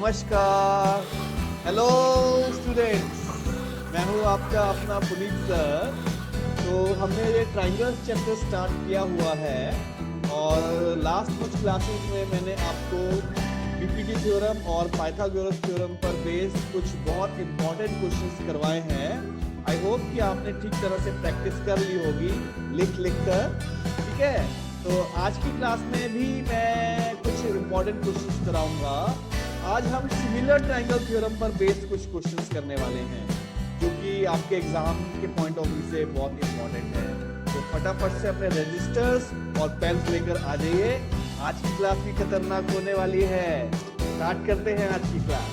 नमस्कार, hello students, मैं हूँ आपका अपना पुनीत सर। तो हमने ये ट्राइंगल्स चैप्टर स्टार्ट किया हुआ है और लास्ट कुछ क्लासेस में मैंने आपको बीपीटी थ्योरम और पाइथागोरस थ्योरम पर बेस्ड कुछ बहुत इंपॉर्टेंट क्वेश्चंस करवाए हैं। आई होप कि आपने ठीक तरह से प्रैक्टिस कर ली होगी लिख कर, ठीक है। तो आज की क्लास में भी मैं कुछ इंपॉर्टेंट क्वेश्चंस कराऊंगा। आज हम सिमिलर ट्रायंगल थ्योरम पर बेस्ड कुछ क्वेश्चंस करने वाले हैं जो कि आपके एग्जाम के पॉइंट ऑफ व्यू से बहुत इंपॉर्टेंट है। तो फटाफट से अपने रजिस्टर्स और पेन्स लेकर आ जाइए, आज की क्लास भी खतरनाक होने वाली है। स्टार्ट करते हैं आज की क्लास।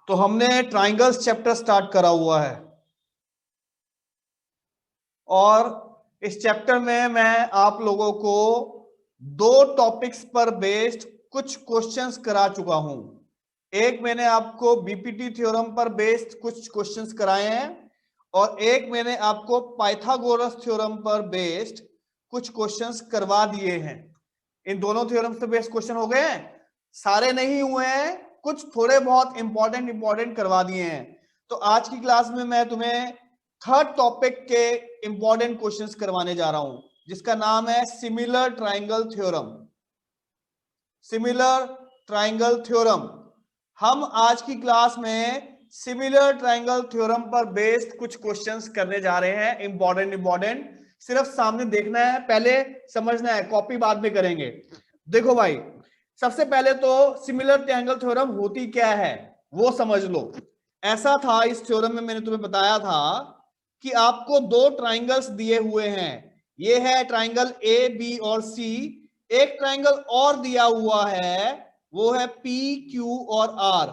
तो हमने ट्रायंगल्स चैप्टर स्टार्ट करा हुआ है और इस चैप्टर में मैं आप लोगों को दो टॉपिक्स पर बेस्ड कुछ क्वेश्चंस करा चुका हूं। एक मैंने आपको बीपीटी थ्योरम पर बेस्ड कुछ क्वेश्चंस कराए हैं और एक मैंने आपको पाइथागोरस थ्योरम पर बेस्ड कुछ क्वेश्चंस करवा दिए हैं। इन दोनों थ्योरम्स पे बेस्ड क्वेश्चन हो गए हैं, सारे नहीं हुए हैं, कुछ थोड़े बहुत इंपॉर्टेंट करवा दिए हैं। तो आज की क्लास में मैं तुम्हें थर्ड टॉपिक के इंपॉर्टेंट क्वेश्चंस करवाने जा रहा हूं जिसका नाम है similar triangle theorem. Similar triangle theorem. हम आज की क्लास में सिमिलर ट्रायंगल थ्योरम पर बेस्ड कुछ क्वेश्चंस करने जा रहे हैं, इंपॉर्टेंट। सिर्फ सामने देखना है, पहले समझना है, कॉपी बाद में करेंगे। देखो भाई, सबसे पहले तो सिमिलर ट्रायंगल थ्योरम होती क्या है वो समझ लो। ऐसा था, इस थ्योरम में मैंने तुम्हें बताया था कि आपको दो ट्रायंगल्स दिए हुए हैं, ये है ट्रायंगल ए बी और सी। एक ट्रायंगल और दिया हुआ है, वो है पी क्यू और आर।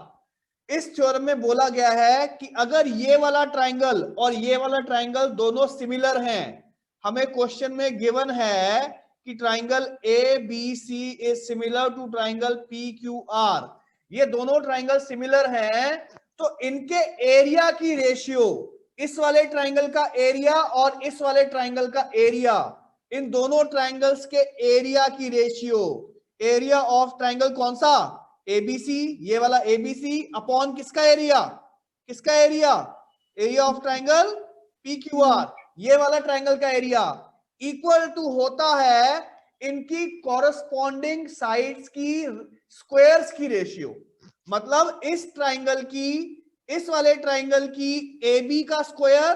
इस थ्योरम में बोला गया है कि अगर ये वाला ट्रायंगल और ये वाला ट्रायंगल दोनों सिमिलर हैं, हमें क्वेश्चन में गिवन है कि triangle A B C is similar to triangle P Q R, ये दोनों ट्रायंगल सिमिलर हैं, तो इनके एरिया की रेशियो, इस वाले ट्रायंगल का एरिया और इस वाले ट्रायंगल का एरिया, इन दोनों ट्रायंगल्स के एरिया की रेशियो, एरिया ऑफ ट्रायंगल कौन सा, एबीसी, ये वाला एबीसी अपॉन किसका area, area of triangle PQR, ये वाला ट्रायंगल का एरिया इक्वल टू होता है इनकी कॉरस्पॉन्डिंग साइड्स की स्क्वायर्स की रेशियो। मतलब इस ट्रायंगल की, इस वाले ट्रायंगल की AB का स्क्वायर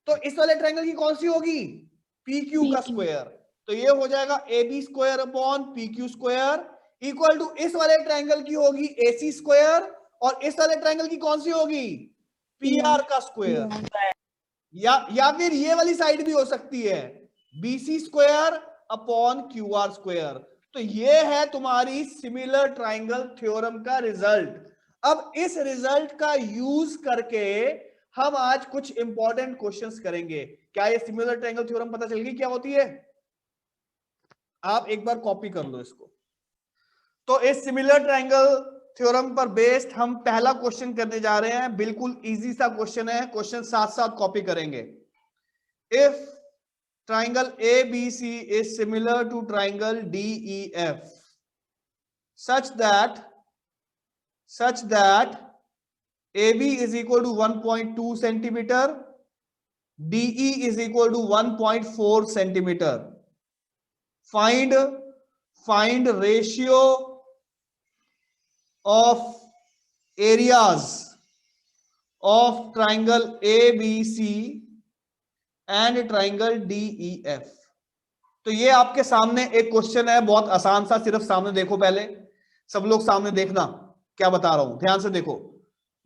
तो इस वाले ट्रायंगल की कौन सी होगी, PQ का स्क्वायर। तो ये हो जाएगा AB square upon PQ square equal to इस वाले ट्रायंगल की होगी AC स्क्वायर और इस वाले ट्रायंगल की कौन सी होगी, PR का स्क्वायर। या फिर ये वाली साइड भी हो सकती है, BC square upon QR square. तो ये है तुम्हारी सिमिलर ट्रायंगल थ्योरम का रिजल्ट। अब इस रिजल्ट का यूज करके हम आज कुछ इंपॉर्टेंट क्वेश्चंस करेंगे। क्या ये सिमिलर ट्रायंगल थ्योरम पता चल गई क्या होती है? आप एक बार कॉपी कर लो इसको। तो इस सिमिलर ट्रायंगल थ्योरम पर बेस्ड हम पहला क्वेश्चन करने जा रहे हैं, बिल्कुल इजी सा क्वेश्चन है, क्वेश्चन साथ साथ कॉपी करेंगे। If triangle ABC is similar to triangle DEF such that AB is equal to 1.2 centimeter, DE is equal to 1.4 centimeter. Find ratio of areas of triangle ABC and triangle DEF। तो ये आपके सामने एक question है, बहुत आसान सा, सिर्फ सामने देखो, पहले सब लोग सामने देखना क्या बता रहा हूं, ध्यान से देखो।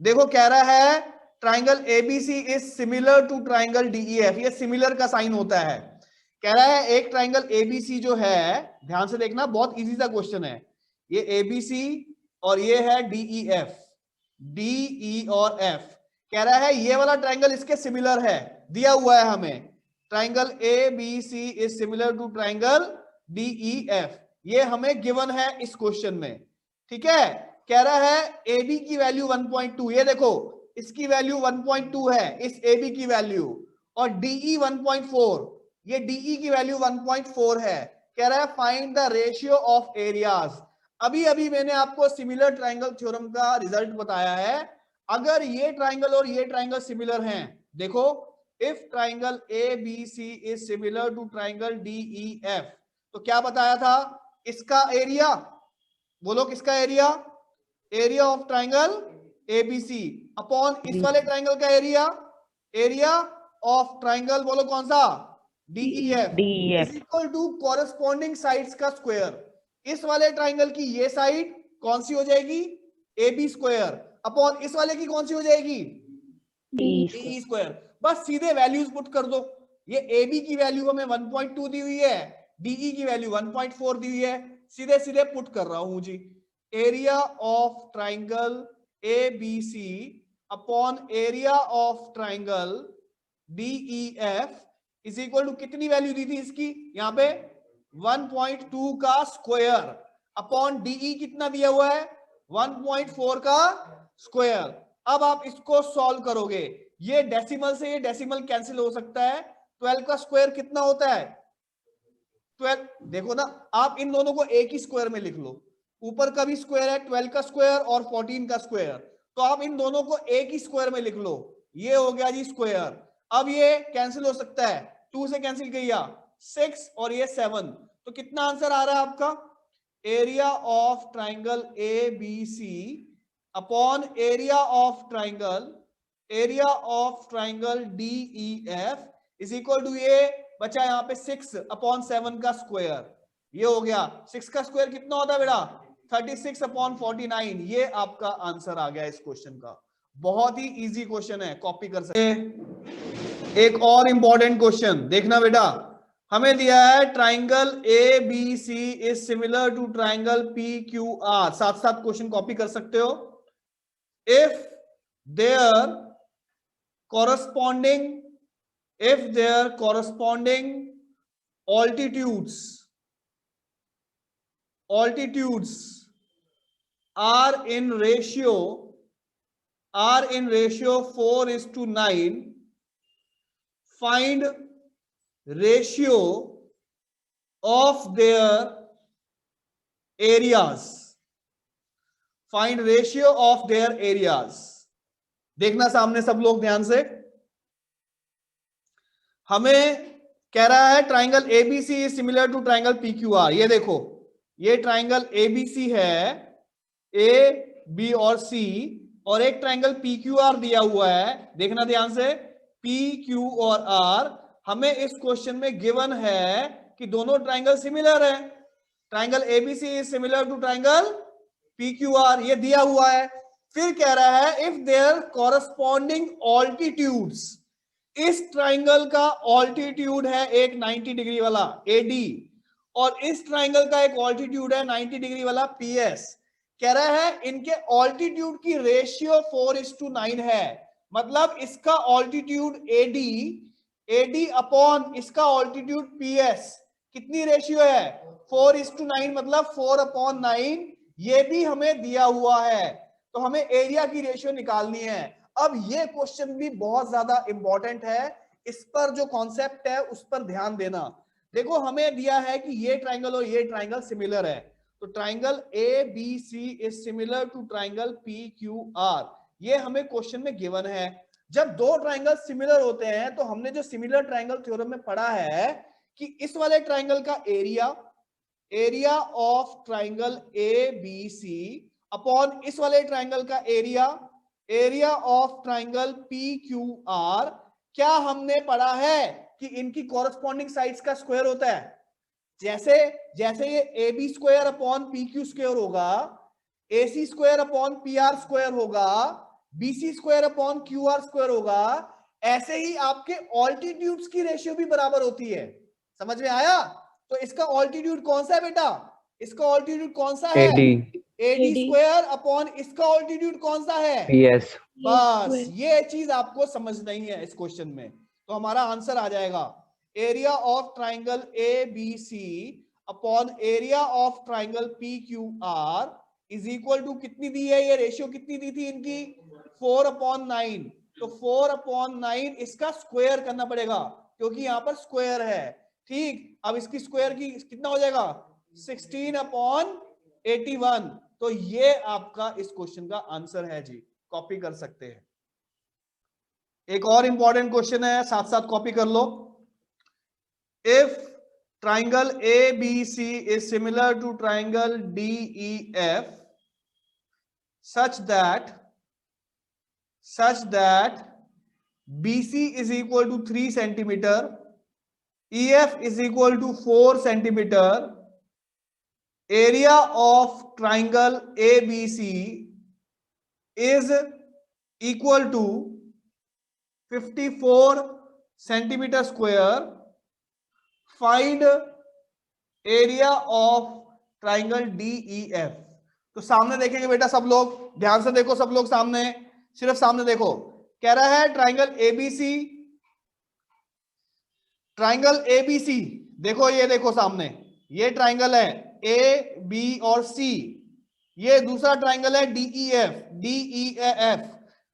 देखो कह रहा है triangle ABC is similar to triangle DEF, ये सिमिलर का साइन होता है। कह रहा है एक ट्राइंगल ABC जो है, ध्यान से देखना, बहुत इजी सा क्वेश्चन है, ये ABC और ये है DEF, DE और F। कह रहा है ये वाला ट्राइंगल इसके सिमिलर है, दिया हुआ है हमें, triangle ABC is similar to triangle DEF, ये हमें गिवन है इस क्वेश्चन में, ठीक है। कह रहा है AB की वैल्यू 1.2, ये देखो इसकी वैल्यू 1.2 है, इस AB की वैल्यू, और DE 1.4, ये DE की वैल्यू 1.4 है। कह रहा है find the ratio of areas. अभी अभी मैंने आपको सिमिलर ट्रायंगल थ्योरम का रिजल्ट बताया है। अगर ये ट्रायंगल और ये ट्रायंगल सिमिलर हैं, देखो if triangle ABC is similar to triangle DEF, तो क्या बताया था, इसका एरिया, बोलो किसका area, area of triangle ABC upon इस वाले ट्रायंगल का एरिया, एरिया ऑफ ट्रायंगल बोलो कौन सा, DEF is equal to corresponding sides का स्क्वायर। इस वाले ट्रायंगल की ये साइड कौन सी हो जाएगी, AB स्क्वायर, अपॉन इस वाले की कौन सी हो जाएगी, DE स्क्वायर। बस सीधे वैल्यूज पुट कर दो। ये AB की वैल्यू हमें 1.2 दी हुई है, DE की वैल्यू 1.4 दी हुई है, सीधे सीधे पुट कर रहा हूं जी। Area of triangle ABC upon area of triangle DEF is equal to कितनी वैल्यू दी थी इसकी, यहां पे 1.2 का स्क्वायर अपॉन DE कितना दिया हुआ है, 1.4 का स्क्वायर। अब आप इसको सॉल्व करोगे, ये डेसिमल से ये डेसिमल कैंसिल हो सकता है। 12 का स्क्वायर कितना होता है, 12, देखो ना, आप इन दोनों को एक ही स्क्वायर में लिख लो, ऊपर का भी स्क्वायर है 12 का स्क्वायर और 14 का स्क्वायर, तो आप इन दोनों को एक ही स्क्वायर में लिख लो, ये हो गया जी स्क्वायर। अब ये कैंसिल हो सकता है, 2 से कैंसिल किया 6 और ये 7, तो कितना आंसर आ रहा है आपका, area of triangle ABC upon area of triangle DEF is equal to, ये बचा यहाँ पे 6 अपॉन 7 का स्क्वायर, ये हो गया 6 का स्क्वायर कितना होता है बेटा, 36 अपॉन 49। ये आपका आंसर आ गया इस क्वेश्चन का। बहुत ही इजी क्वेश्चन है, कॉपी कर सकते हैं। एक और इंपॉर्टेंट क्वेश्चन देखना बेटा, हमें दिया है triangle ABC is similar to triangle PQR, साथ साथ क्वेश्चन कॉपी कर सकते हो। If there corresponding altitudes are in ratio 4:9, find ratio of their areas। देखना सामने सब लोग ध्यान से, हमें कह रहा है triangle ABC is similar to triangle PQR। ये देखो, ये ट्राइंगल ABC है, A, B और C, और एक ट्राइंगल PQR दिया हुआ है, देखना ध्यान से, PQ और R। हमें इस क्वेश्चन में गिवन है कि दोनों ट्राइंगल सिमिलर है, triangle ABC is similar to triangle PQR, ये दिया हुआ है। फिर कह रहा है इफ देयर कॉरस्पॉन्डिंग ऑल्टीट्यूड्स, इस ट्राइंगल का ऑल्टीट्यूड है एक 90 डिग्री वाला AD, और इस ट्राइंगल का एक ऑल्टीट्यूड है 90 डिग्री वाला PS। कह रहा है इनके ऑल्टीट्यूड की रेशियो 4:9 है, मतलब इसका ऑल्टीट्यूड AD अपॉन इसका ऑल्टीट्यूड PS कितनी रेशियो है, 4:9, मतलब 4/9। ये भी हमें दिया हुआ है, तो हमें एरिया की रेशियो निकालनी है। अब ये क्वेश्चन भी बहुत ज्यादा इंपॉर्टेंट है, इस पर जो कॉन्सेप्ट है उस पर ध्यान देना। देखो हमें दिया है कि ये ट्राइंगल और ये ट्राइंगल सिमिलर है, तो triangle ABC is similar to triangle PQR, ये हमें क्वेश्चन में गिवन है। जब दो ट्राइंगल सिमिलर होते हैं तो हमने जो सिमिलर ट्राइंगल थ्योरम में पढ़ा है कि इस वाले ट्राइंगल का area of triangle ABC upon इस वाले ट्राइंगल का एरिया ऑफ ट्राइंगल PQR, क्या हमने पढ़ा है कि इनकी कॉरस्पॉन्डिंग साइड्स का स्क्वायर होता है। जैसे जैसे ये AB square upon PQ square होगा, AC square upon PR square होगा, BC square upon QR square होगा, ऐसे ही आपके ऑल्टीट्यूड्स की रेशियो भी बराबर होती है। समझ में आया। तो इसका ऑल्टीट्यूड कौन सा है बेटा, इसका ऑल्टीट्यूड कौन सा है, AD स्क्वायर अपॉन इसका ऑल्टीट्यूड कौन सा है, PS। बस ये चीज आपको समझना ही है इस क्वेश्चन में, तो हमारा आंसर आ जाएगा area of triangle ABC upon area of triangle PQR is equal to, कितनी दी है ये रेशियो, कितनी दी थी इनकी, 4/9। तो 4/9 इसका स्क्वायर करना पड़ेगा क्योंकि यहां पर स्क्वायर है। ठीक, अब इसकी स्क्वायर की कितना हो जाएगा, 16/9 81। तो ये आपका इस क्वेश्चन का आंसर है जी, कॉपी कर सकते हैं। एक और इंपॉर्टेंट क्वेश्चन है, साथ साथ कॉपी कर लो। If triangle ABC is similar to triangle DEF such that BC is equal to 3 centimeter, EF is equal to 4 centimeter, area of triangle ABC is equal to 54 centimeter square, find area of triangle DEF। तो सामने देखेंगे बेटा सब लोग, ध्यान से देखो सब लोग, सामने, सिर्फ सामने देखो। कह रहा है ट्राइंगल ABC, देखो ये देखो सामने, ये ट्राइंगल है AB और C, ये दूसरा ट्राइंगल है DEF।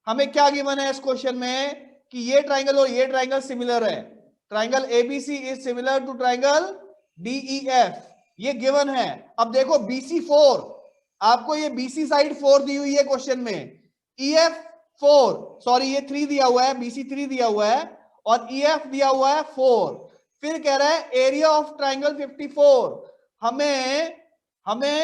हमें क्या गिवन है इस क्वेश्चन में कि ये ट्राइंगल और ये ट्राइंगल सिमिलर है। Triangle ABC is similar to triangle DEF, ये गिवन है। अब देखो BC4, आपको ये BC साइड 4 दी हुई है क्वेश्चन में, EF 4, सॉरी ये 3 दिया हुआ है, BC 3 दिया हुआ है और EF दिया हुआ है 4। फिर कह रहा है एरिया ऑफ ट्राइंगल 54। हमें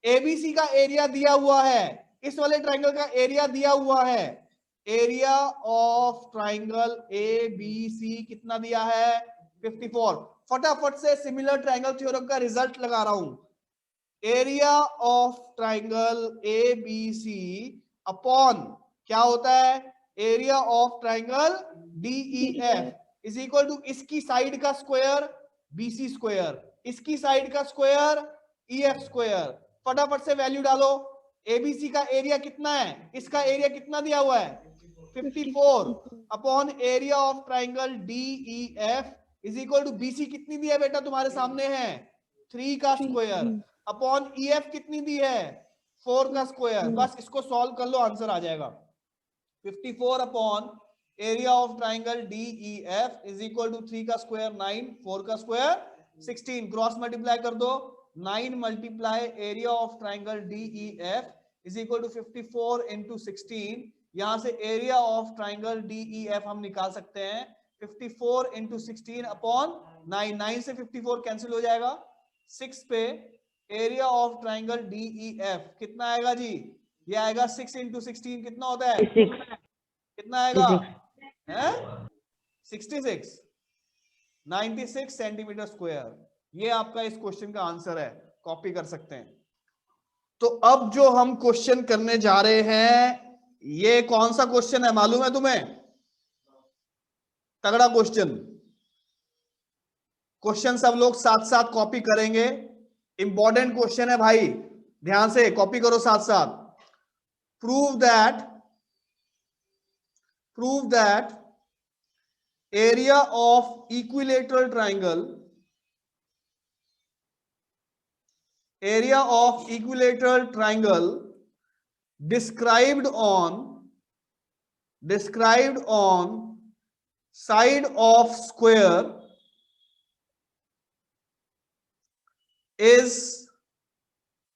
ABC का एरिया दिया हुआ है, इस वाले ट्राइंगल का एरिया दिया हुआ है। एरिया ऑफ ट्राइंगल ABC कितना दिया है? 54। फटाफट से सिमिलर ट्राइंगल थ्योरम का रिजल्ट लगा रहा हूं। Area of triangle ABC upon क्या होता है? Area of triangle DEF is equal to इसकी साइड का स्क्वायर BC स्क्वायर, इसकी साइड का स्क्वायर EF स्क्वायर। फटाफट से वैल्यू डालो। ABC का एरिया कितना है? इसका एरिया कितना दिया हुआ है? 54 upon area of triangle DEF is equal to BC कितनी दी है बेटा? तुम्हारे सामने है 3 का स्क्वायर अपॉन EF कितनी दी है? 4 का स्क्वायर। बस इसको सॉल्व कर लो, आंसर आ जाएगा। 54 upon area of triangle DEF is equal to 3 का स्क्वायर 9, 4 का स्क्वायर 16। क्रॉस मल्टीप्लाई कर दो, 9 multiply area of triangle DEF is equal to 54 into 16। यहां से एरिया ऑफ ट्राइंगल DEF हम निकाल सकते हैं 54 इंटू 16 अपॉन 9। 9 से 54 कैंसिल हो जाएगा, 6 पे एरिया ऑफ ट्राइंगल DEF कितना आएगा जी? ये आएगा 6 इंटू 16 कितना होता है? कितना आएगा? 66, 96 सेंटीमीटर स्क्वायर। ये आपका इस क्वेश्चन का आंसर है, कॉपी कर सकते हैं। तो अब जो हम क्वेश्चन करने जा रहे हैं, ये कौन सा क्वेश्चन है मालूम है तुम्हें? तगड़ा क्वेश्चन सब लोग साथ साथ कॉपी करेंगे। इंपॉर्टेंट क्वेश्चन है भाई, ध्यान से कॉपी करो साथ साथ। Prove that area of equilateral triangle described on side of square is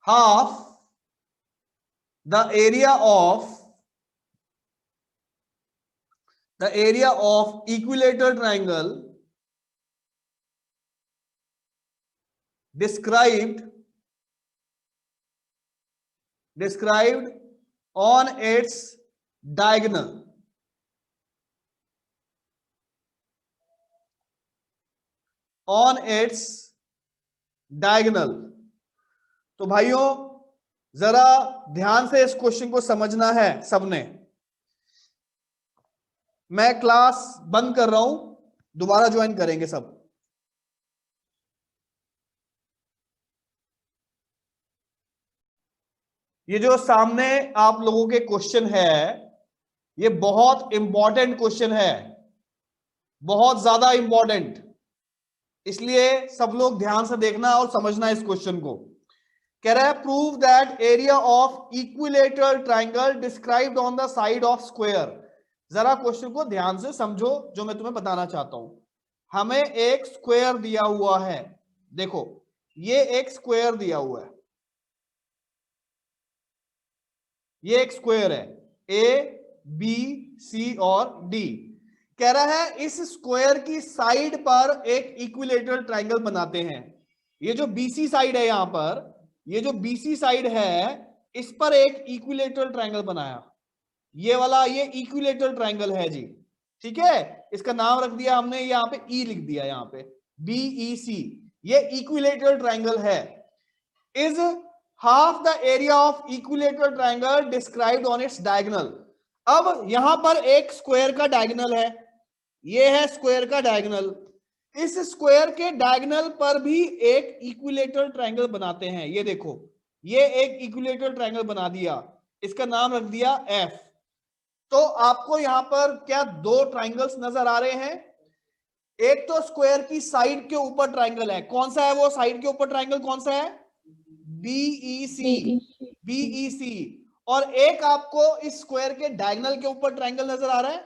half the area of equilateral triangle described on its diagonal. तो भाइयों जरा ध्यान से इस क्वेश्चन को समझना है सबने। मैं क्लास बंद कर रहा हूं, दोबारा ज्वाइन करेंगे सब। ये जो सामने आप लोगों के क्वेश्चन है, ये बहुत इंपॉर्टेंट क्वेश्चन है, बहुत ज्यादा इंपॉर्टेंट, इसलिए सब लोग ध्यान से देखना और समझना इस क्वेश्चन को। कह रहा है prove that area of equilateral triangle described on the side of square. जरा क्वेश्चन को ध्यान से समझो जो मैं तुम्हें बताना चाहता हूं। हमें एक स्क्वायर दिया हुआ है, देखो ये एक स्क्वायर दिया हुआ है, ये एक स्क्वायर है ए बी सी और डी। कह रहा है इस स्क्वायर की साइड पर एक इक्विलेटरल ट्रायंगल बनाते हैं। ये जो बीसी साइड है यहां पर, ये जो बीसी साइड है इस पर एक इक्विलेटरल ट्रायंगल बनाया। ये वाला ये इक्विलेटरल ट्रायंगल है जी, ठीक है। इसका नाम रख दिया हमने, यहाँ पे ई लिख दिया, यहाँ पे बीईसी। ये इक्विलेटरल ट्रायंगल है। Is half the area of equilateral triangle described on its diagonal. अब यहां पर एक स्क्वायर का डायगोनल है, ये है स्क्वायर का डायगोनल। इस स्क्वायर के डायगोनल पर भी एक इक्विलेटरल ट्रायंगल बनाते हैं। ये देखो, ये एक इक्विलेटरल ट्रायंगल बना दिया, इसका नाम रख दिया एफ। तो आपको यहां पर क्या दो ट्रायंगल्स नजर आ रहे हैं? एक तो स्क्वायर की साइड के ऊपर ट्रायंगल है, कौन सा है वो साइड के ऊपर ट्रायंगल? कौन सा है? BEC, BEC. और एक आपको इस स्क्वायर के डायगोनल के ऊपर ट्रायंगल नजर आ रहा है,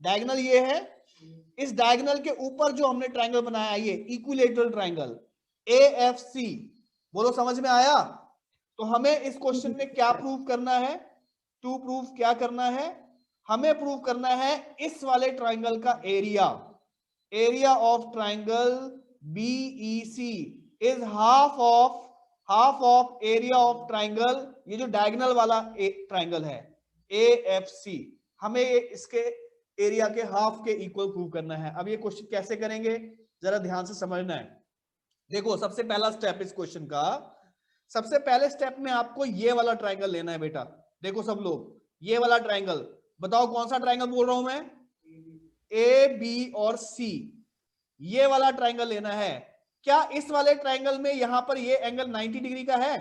डायगोनल ये है। इस डायगोनल के ऊपर जो हमने ट्रायंगल बनाया ये इक्विलेटरल ट्रायंगल एएफसी। बोलो समझ में आया? तो हमें इस क्वेश्चन में क्या प्रूव करना है? टू प्रूव क्या करना है? हमें प्रूव करना है इस वाले ट्रायंगल का area. Area of triangle BEC is half of area of triangle, ये जो डायगोनल वाला ट्रायंगल है एएफसी। हमें इसके एरिया के हाफ के इक्वल प्रूव करना है। अब ये क्वेश्चन कैसे करेंगे जरा ध्यान से समझना है। देखो सबसे पहला स्टेप इस क्वेश्चन का, सबसे पहले स्टेप में आपको ये वाला ट्रायंगल लेना है बेटा। देखो सब लोग, ये वाला ट्रायंगल, बताओ कौन सा ट्रायंगल बोल रहा हूं मैं? ए बी और सी, ये वाला ट्रायंगल लेना है। क्या इस वाले ट्रायंगल में यहां पर ये एंगल 90 डिग्री का है?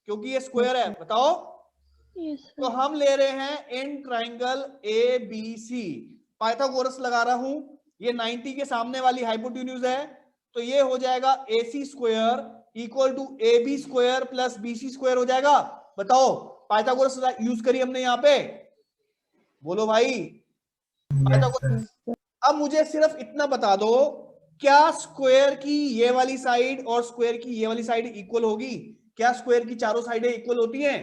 क्योंकि ये स्क्वायर है, बताओ। तो हम ले रहे हैं in triangle A B C, Pythagoras लगा रहा हूं। ये 90 के सामने वाली हाइपोटेन्यूज है, तो ये हो जाएगा AC square equal to AB square plus BC square हो जाएगा। बताओ, पाइथागोरस यूज करी हमने यहां पे, बोलो भाई पाइथागोरस। अब मुझे सिर्फ इतना बता दो, क्या स्क्वायर की ये वाली साइड और स्क्वायर की ये वाली साइड इक्वल होगी? क्या स्क्वायर की चारों साइडें इक्वल होती हैं?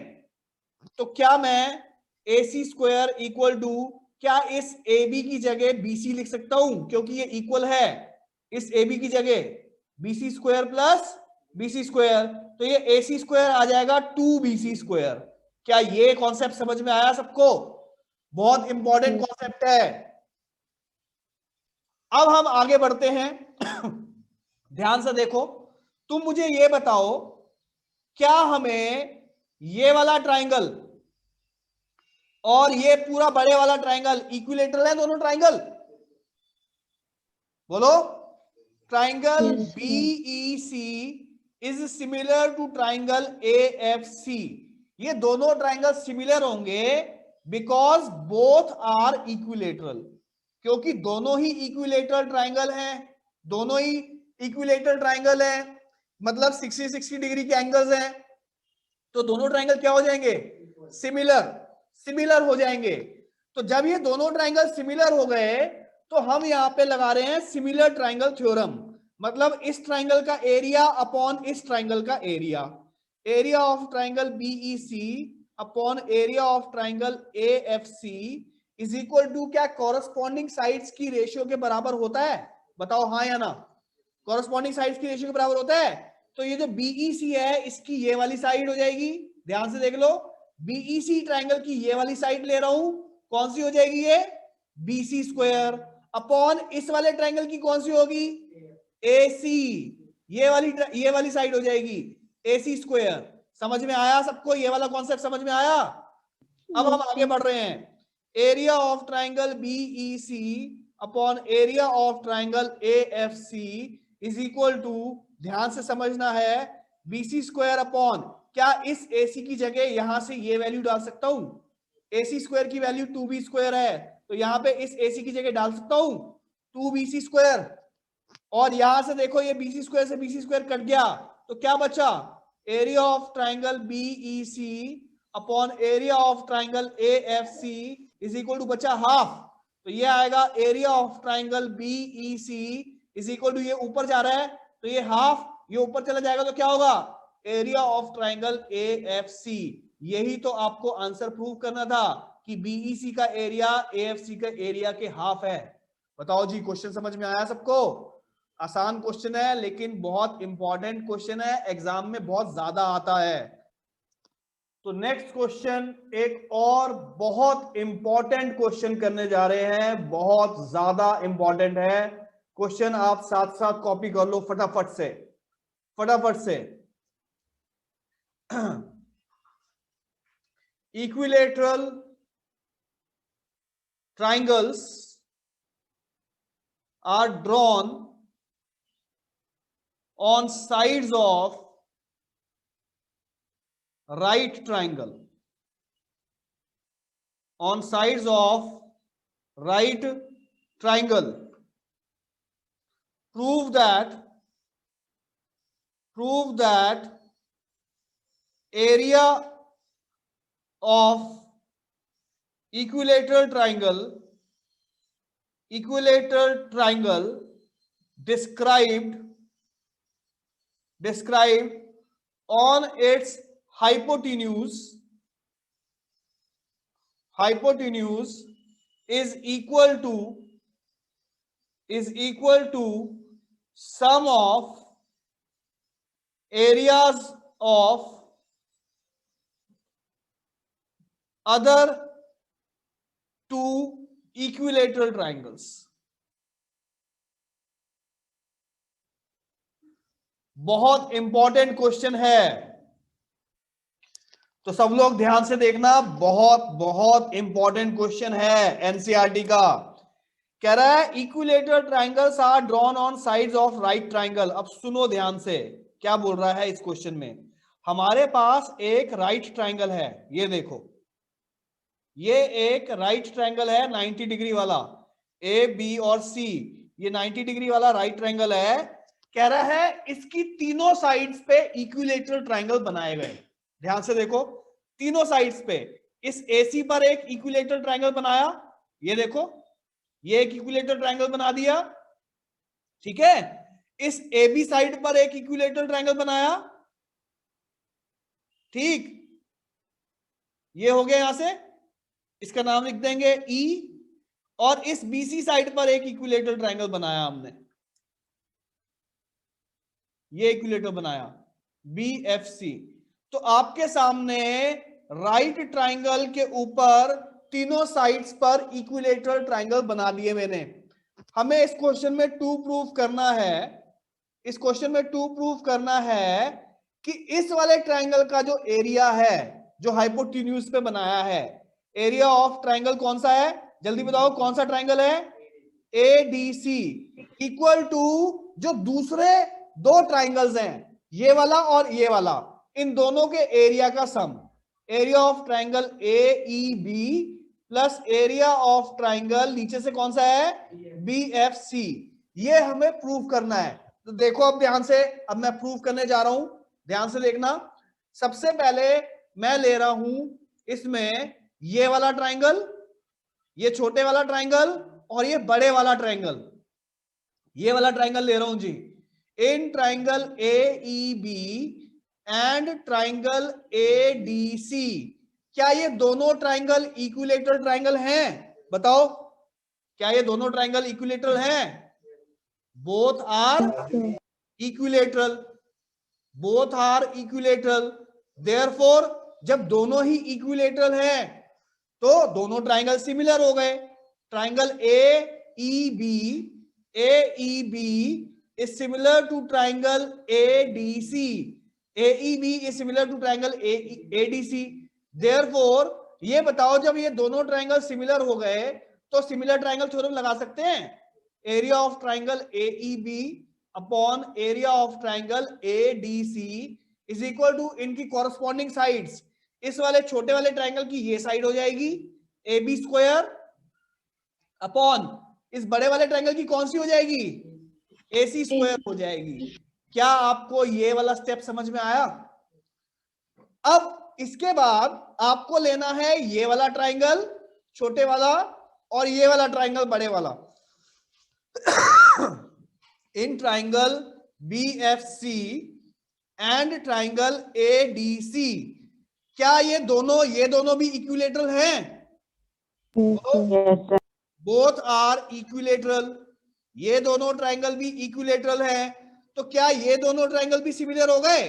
तो क्या मैं AC स्क्वायर इक्वल टू, क्या इस AB की जगह BC लिख सकता हूं? क्योंकि ये इक्वल है, इस AB की जगह BC square plus BC square, तो ये AC स्क्वायर आ जाएगा 2BC स्क्वायर। क्या ये कॉन्सेप्ट समझ में आया सबको? बहुत इंपॉर्टेंट कॉन्सेप्ट है। अब हम आगे बढ़ते हैं। ध्यान से देखो, तुम मुझे ये बताओ, क्या हमें ये वाला ट्रायंगल और ये पूरा बड़े वाला ट्रायंगल इक्विलेटरल है? दोनों ट्रायंगल बोलो। Triangle BEC is similar to triangle AFC. ये दोनों ट्रायंगल सिमिलर होंगे बिकॉज बोथ आर इक्विलेटरल, क्योंकि दोनों ही इक्विलेटरल ट्रायंगल हैं। दोनों ही इक्विलेटरल ट्रायंगल हैं, मतलब 60-60 डिग्री के एंगल्स हैं, तो दोनों ट्रायंगल क्या हो जाएंगे? सिमिलर हो जाएंगे। तो जब ये दोनों ट्रायंगल सिमिलर हो गए तो हम यहां पे लगा रहे हैं सिमिलर ट्रायंगल थ्योरम। मतलब इस ट्रायंगल का एरिया अपॉन इस ट्रायंगल का area, area of triangle BEC upon area of triangle AFC is equal to क्या कॉरेस्पॉन्डिंग साइड्स की रेशियो के बराबर होता है? बताओ हाँ या ना? कॉरेस्पॉन्डिंग साइड्स की रेशियो के बराबर होता है। तो ये जो बीईसी है इसकी ये वाली साइड हो जाएगी, ध्यान से देख लो, बीईसी ट्रायंगल की ये वाली साइड ले रहा हूं, कौन सी हो जाएगी? ये बीसी स्क्वायर अपॉन इस वाले ट्रायंगल की कौन सी होगी? एसी, ये वाली साइड हो जाएगी एसी स्क्वायर। समझ में आया सबको? ये वाला कॉन्सेप्ट समझ में आया? अब हम आगे बढ़ रहे हैं। Area of triangle BEC upon area of triangle AFC is equal to, ध्यान से समझना है, बीसी स्क्वायर अपॉन, क्या इस AC की जगह यहां से ये वैल्यू डाल सकता हूं? AC स्क्वायर की वैल्यू 2B स्क्वायर है, तो यहां पे इस AC की जगह डाल सकता हूं 2BC स्क्वायर। और यहां से देखो ये BC स्क्वायर से BC स्क्वायर कट गया, तो क्या बचा? Area of triangle BEC upon area of triangle AFC is equal to बचा हाफ। तो ये आएगा area of triangle BEC is equal to, ये ऊपर जा रहा है तो ये हाफ, ये ऊपर चला जाएगा तो क्या होगा? Area of triangle AFC। यही तो आपको आंसर प्रूव करना था कि बीईसी का एरिया एएफसी का एरिया के हाफ है। बताओ जी, क्वेश्चन समझ में आया सबको? आसान क्वेश्चन है लेकिन बहुत इंपॉर्टेंट क्वेश्चन है, एग्जाम में बहुत ज्यादा आता है। तो नेक्स्ट क्वेश्चन एक और बहुत इंपॉर्टेंट क्वेश्चन करने जा रहे हैं, बहुत ज्यादा इंपॉर्टेंट है क्वेश्चन। आप साथ साथ कॉपी कर लो फटाफट से, फटाफट से। Equilateral triangles are drawn on sides of right triangle, on sides of right triangle. Prove that area of equilateral triangle described on its hypotenuse is equal to sum of areas of other two equilateral triangles. बहुत important question है, तो सब लोग ध्यान से देखना, बहुत बहुत इंपॉर्टेंट क्वेश्चन है एनसीईआरटी का। कह रहा है equilateral triangles are drawn on sides of right triangle. अब सुनो ध्यान से क्या बोल रहा है इस क्वेश्चन में। हमारे पास एक राइट ट्रायंगल है, ये देखो, ये एक राइट ट्रायंगल है 90 डिग्री वाला, ए बी और सी, ये 90 डिग्री वाला राइट ट्रायंगल है। कह रहा है इसकी तीनों साइड्स पे इक्विलेटरल ट्रायंगल बनाए गए। ध्यान से देखो, तीनों साइड्स पे इस एसी पर एक इक्विलेटरल ट्रायंगल बनाया, ये देखो, ये एक इक्विलेटरल ट्रायंगल बना दिया, ठीक है। इस एबी साइड पर एक इक्विलेटरल ट्रायंगल बनाया, ठीक, ये हो गया यहां से, इसका नाम लिख देंगे ई। और इस बीसी साइड पर एक इक्विलेटरल ट्रायंगल बनाया हमने, ये इक्विलेटर बनाया बीएफसी। तो आपके सामने राइट ट्रायंगल के ऊपर तीनों साइड्स पर इक्विलेटरल ट्रायंगल बना दिए मैंने। हमें इस क्वेश्चन में टू प्रूफ करना है, इस क्वेश्चन में टू प्रूफ करना है कि इस वाले ट्रायंगल का जो एरिया है, जो हाइपोटेन्यूज पे बनाया है, एरिया ऑफ ट्रायंगल कौन सा है, जल्दी बताओ कौन सा ट्रायंगल है, एडीसी, इक्वल टू जो दूसरे दो ट्रायंगल्स हैं, ये वाला और ये वाला, इन दोनों के एरिया का sum, area of triangle A E B plus area of triangle नीचे से कौन सा है, बी एफ सी। ये हमें प्रूव करना है। तो देखो अब ध्यान से, अब मैं प्रूव करने जा रहा हूं, ध्यान से देखना। सबसे पहले मैं ले रहा हूं इसमें ये वाला ट्रायंगल, ये छोटे वाला ट्रायंगल और ये बड़े वाला ट्रायंगल, ये वाला ट्रायंगल ले रहा हूं जी। In triangle A E B and triangle A D C, क्या ये दोनों ट्रायंगल इक्विलेटरल ट्रायंगल हैं? बताओ, क्या ये दोनों ट्रायंगल इक्विलेटरल हैं? Both are equilateral, both are equilateral. Therefore जब दोनों ही इक्विलेटरल हैं तो दोनों ट्रायंगल सिमिलर हो गए। Triangle A E B is similar to triangle ADC. AEB is similar to triangle ADC. Therefore, ये बताओ जब ये दोनों ट्रायंगल सिमिलर हो गए तो सिमिलर ट्रायंगल थ्योरम लगा सकते हैं। Area of triangle AEB upon area of triangle ADC is equal to इनकी कॉरस्पॉन्डिंग साइड्स। इस वाले छोटे वाले ट्रायंगल की ये साइड हो जाएगी AB स्क्वायर अपॉन इस बड़े वाले ट्रायंगल की कौन सी हो जाएगी, AC स्क्वायर हो जाएगी। क्या आपको ये वाला स्टेप समझ में आया? अब इसके बाद आपको लेना है ये वाला ट्रायंगल छोटे वाला और ये वाला ट्रायंगल बड़े वाला। In triangle BFC and triangle ADC, क्या ये दोनों भी इक्विलेटरल हैं? Both are equilateral. ये दोनों ट्राइंगल भी इक्विलेटरल हैं, तो क्या ये दोनों ट्राइंगल भी सिमिलर हो गए?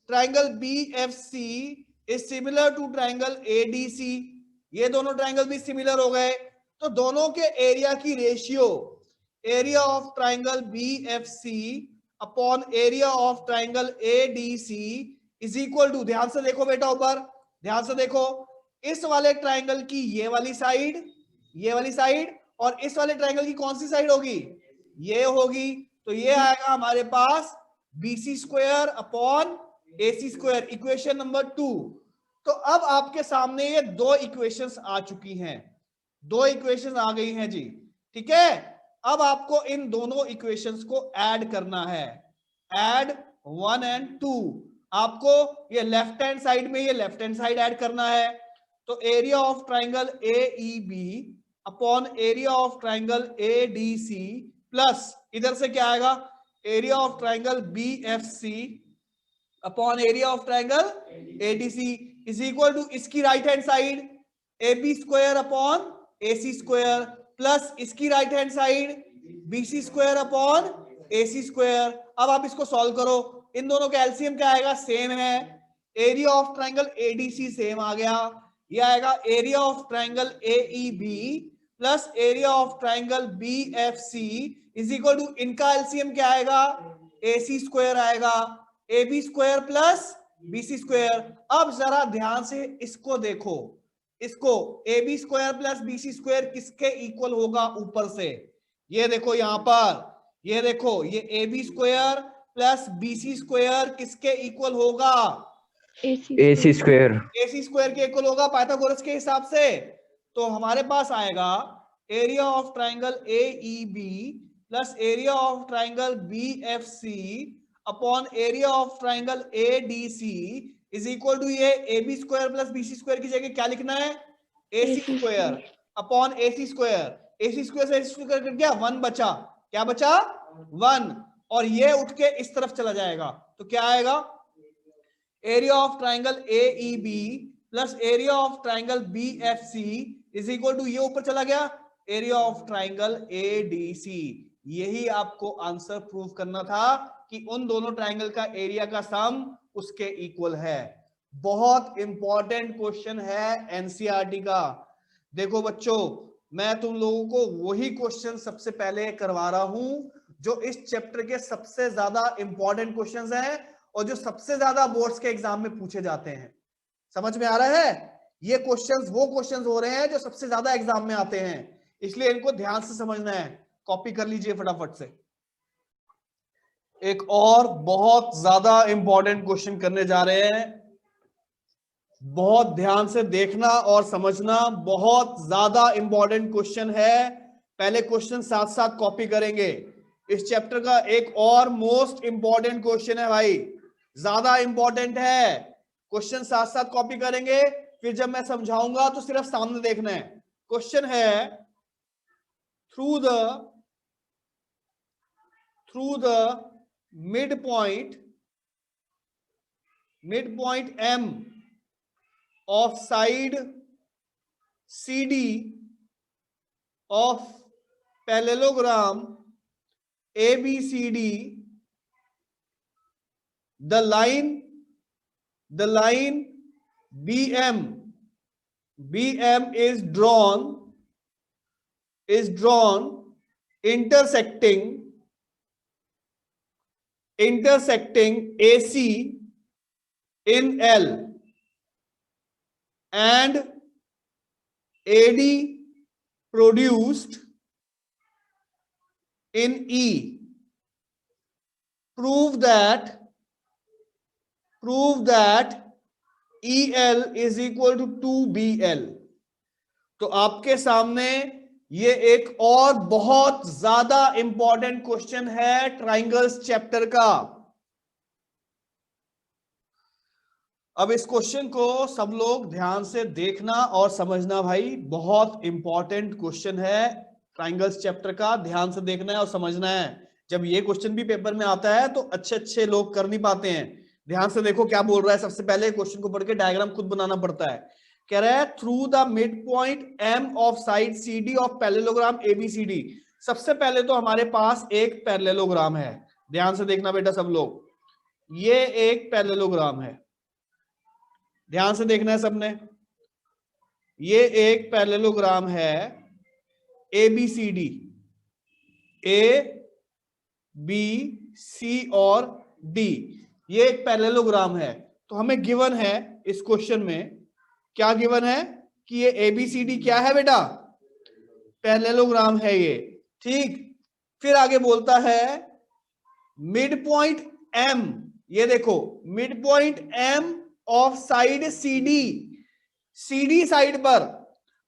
Triangle BFC is similar to triangle ADC। ये दोनों ट्राइंगल भी सिमिलर हो गए, तो दोनों के एरिया की ratio, area of triangle BFC upon area of triangle ADC is equal to, ध्यान से देखो बेटा ऊपर, ध्यान से देखो, इस वाले ट्राइंगल की ये वाली साइड और इस वाले ट्राइंगल की कौन सी साइड होगी? ये होगी। तो ये आएगा हमारे पास BC square upon AC square, equation number 2। तो अब आपके सामने ये दो इक्वेशंस आ चुकी हैं, दो इक्वेशंस आ गई हैं जी, ठीक है। अब आपको इन दोनों इक्वेशंस को ऐड करना है, ऐड 1 and 2। आपको ये लेफ्ट हैंड साइड में ये लेफ्ट हैंड साइड ऐड करना है, तो area of triangle AEB upon area of triangle ADC plus इधर से क्या आएगा, area of triangle BFC upon area of triangle ADC is equal to इसकी right hand side AB square upon AC square plus इसकी right hand side BC square upon AC square. अब आप इसको solve करो, इन दोनों का एलसीएम क्या आएगा? सेम है। Area of triangle ADC same आ गया, ये आएगा area of triangle AEB plus area of triangle BFC is equal to इनका एलसीएम क्या आएगा? AC स्क्वायर आएगा, AB square plus BC square. अब जरा ध्यान से इसको देखो, इसको AB square plus BC square किसके इक्वल होगा? ऊपर से ये देखो, यहां पर ये देखो, ये AB square plus BC square किसके इक्वल होगा? AC square. AC स्क्वायर के इक्वल होगा पाइथागोरस के हिसाब से। तो हमारे पास आएगा area of triangle AEB plus area of triangle BFC upon area of triangle ADC is equal to ये AB square plus BC square की जगह क्या लिखना है? AC square upon AC square. AC square से AC स्क्वायर कट गया, 1 बचा, क्या बचा? 1, और ये उठ के इस तरफ चला जाएगा, तो क्या आएगा? Area of triangle AEB plus area of triangle BFC is equal to ये ऊपर चला गया, एरिया ऑफ ट्राइंगल ADC। यही आपको आंसर प्रूव करना था कि उन दोनों ट्राइंगल का एरिया का सम उसके इक्वल है। बहुत इंपॉर्टेंट क्वेश्चन है एनसीईआरटी का। देखो बच्चों, मैं तुम लोगों को वही क्वेश्चन सबसे पहले करवा रहा हूं जो इस चैप्टर के सबसे ज्यादा इंपॉर्टेंट क्वेश्चंस हैं और जो सबसे ज्यादा बोर्ड्स के एग्जाम में पूछे जाते हैं। समझ में आ रहा है? ये क्वेश्चंस वो क्वेश्चंस हो रहे हैं जो सबसे ज्यादा एग्जाम में आते हैं, इसलिए इनको ध्यान से समझना है। कॉपी कर लीजिए फटाफट से। एक और बहुत ज्यादा इंपॉर्टेंट क्वेश्चन करने जा रहे हैं, बहुत ध्यान से देखना और समझना, बहुत ज्यादा इंपॉर्टेंट क्वेश्चन है। पहले क्वेश्चन साथ साथ कॉपी करेंगे। इस चैप्टर का एक और मोस्ट इंपॉर्टेंट क्वेश्चन है भाई, ज्यादा इंपॉर्टेंट है। क्वेश्चन साथ साथ कॉपी करेंगे, फिर जब मैं समझाऊंगा तो सिर्फ सामने देखना है। क्वेश्चन है, through the midpoint M of side CD of parallelogram ABCD, the line BM is drawn intersecting AC in L and AD produced in E. Prove that EL is equal to 2BL। तो आपके सामने ये एक और बहुत ज्यादा important question है triangles chapter का। अब इस क्वेश्चन को सब लोग ध्यान से देखना और समझना भाई, बहुत इंपॉर्टेंट क्वेश्चन है ट्राइंगल्स चैप्टर का। ध्यान से देखना है और समझना है। जब ये क्वेश्चन भी पेपर में आता है तो अच्छे लोग कर नहीं पाते हैं, ध्यान से देखो क्या बोल रहा है। सबसे पहले क्वेश्चन को पढ़ के डायग्राम खुद बनाना पड़ता है। कह रहा है through the mid point M of side C D of parallelogram ABCD. सबसे पहले तो हमारे पास एक पैरेललोग्राम है, ध्यान से देखना बेटा सब लोग, ये एक पैरेललोग्राम है, ध्यान से देखना है सबने। ये एक पैरेललोग्राम है एबीसीडी, ए बी सी और डी, ये एक पैरेललोग्राम है। तो हमें गिवन है इस क्वेश्चन में, क्या गिवन है कि ये एबीसीडी क्या है बेटा, पैरेललोग्राम है ये, ठीक। फिर आगे बोलता है मिड पॉइंट एम, ये देखो mid point M of side CD, CD side पर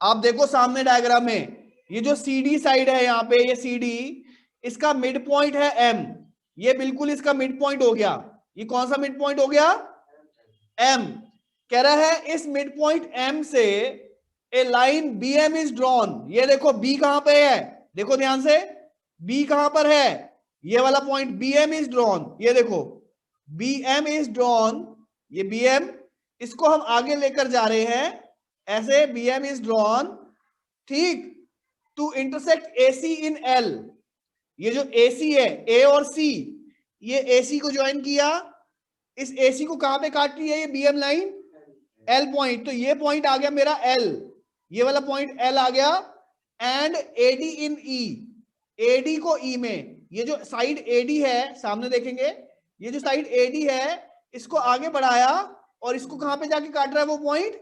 आप देखो सामने डायग्राम में, ये जो सीडी साइड है यहाँ पे, ये सीडी, इसका मिड पॉइंट है एम, ये बिल्कुल इसका मिड पॉइंट हो गया। ये कौन सा मिड पॉइंट हो गया, एम। कह रहा है इस मिड पॉइंट एम से A line B M is drawn. ये देखो बी कहां पे है, देखो ध्यान से, बी कहां पर है, ये वाला point B M is drawn, ये देखो बी एम इज ड्रॉन, ये बी एम, इसको हम आगे लेकर जा रहे हैं ऐसे, बी एम इज ड्रॉन, ठीक, to intersect A C in L. ये जो ए सी है, ए और सी, ये ए सी को ज्वाइन किया, इस ए सी को कहां पे काट रही है ये B M line, L point, तो ये पॉइंट आ गया मेरा एल, ये वाला पॉइंट एल आ गया, and AD in E, AD को ई में, ये जो साइड एडी है सामने देखेंगे, ये जो साइड एडी है इसको आगे बढ़ाया और इसको कहां पे जाके काट रहा है वो पॉइंट,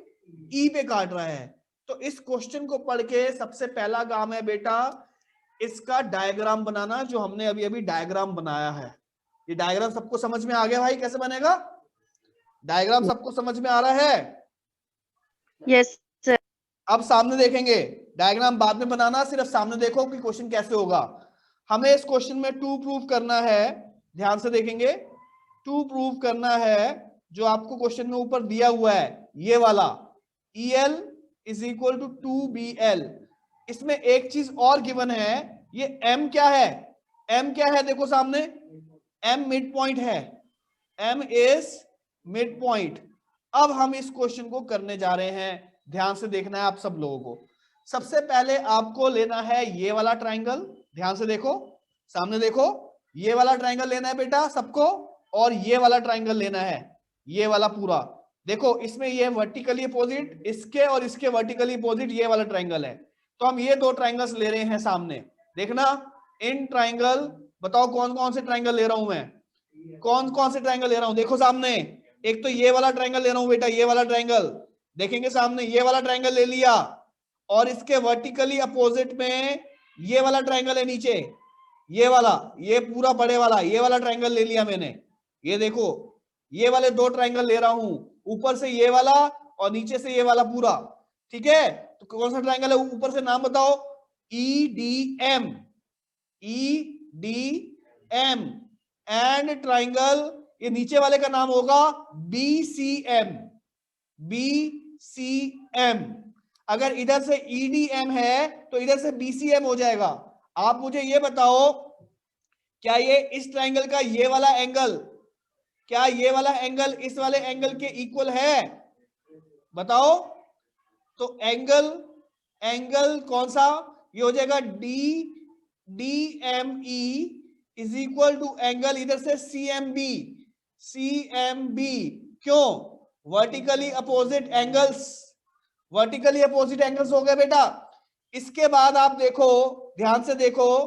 ई पे काट रहा है। तो इस क्वेश्चन को पढ़ के सबसे पहला काम है बेटा इसका डायग्राम बनाना, जो हमने अभी अभी डायग्राम बनाया है। ये डायग्राम सबको समझ में आ गया भाई, कैसे बनेगा डायग्राम, सबको समझ में आ रहा है? Yes sir. अब सामने देखेंगे, डायग्राम बाद में बनाना, सिर्फ सामने देखो कि क्वेश्चन कैसे होगा। हमें इस क्वेश्चन में टू प्रूव करना है, ध्यान से देखेंगे, टू प्रूव करना है जो आपको क्वेश्चन में ऊपर दिया हुआ है, ये वाला EL is equal to 2BL। इसमें एक चीज और गिवन है, ये M क्या है, M क्या है देखो सामने, M मिड पॉइंट है, M इज मिड पॉइंट। अब हम इस क्वेश्चन को करने जा रहे हैं, ध्यान से देखना है आप सब लोगों को। सबसे पहले आपको लेना है ये वाला ट्राइंगल, ध्यान से देखो सामने देखो, ये वाला ट्राइंगल लेना है बेटा सबको, और ये वाला ट्राइंगल लेना है, ये वाला पूरा। देखो इसमें ये वर्टिकली अपोजिट, इसके और इसके वर्टिकली अपोजिट ये वाला ट्राइंगल है, तो हम ये दो ट्राइंगल्स ले रहे हैं सामने। देखना इन ट्राइंगल, बताओ कौन कौन से ट्राइंगल ले रहा हूं मैं, कौन कौन से ट्राइंगल ले रहा हूं, देखो सामने, एक तो ये वाला ट्राइंगल ले रहा हूं बेटा, ये वाला ट्राइंगल देखेंगे सामने, ये वाला ट्राइंगल ले लिया, और इसके वर्टिकली अपोजिट में ये वाला ट्राइंगल है नीचे, ये वाला, ये पूरा बड़े वाला, ये वाला ट्राइंगल ले लिया मैंने। ये देखो ये वाले दो ट्राइंगल ले रहा हूं, ऊपर से ये वाला और नीचे से ये वाला पूरा, ठीक है। तो कौन सा ट्राइंगल है, ऊपर से नाम बताओ, EDM, EDM, एंड ट्राइंगल ये नीचे वाले का नाम होगा BCM, BCM। अगर इधर से EDM है तो इधर से BCM हो जाएगा। आप मुझे ये बताओ, क्या ये इस ट्राइंगल का ये वाला एंगल, क्या ये वाला एंगल इस वाले एंगल के इक्वल है, बताओ। तो एंगल, एंगल कौन सा, ये हो जाएगा DME is equal to angle इधर से CMB, CMB। क्यों, vertically opposite angles, vertically opposite angles हो गए बेटा। इसके बाद आप देखो, ध्यान से देखो,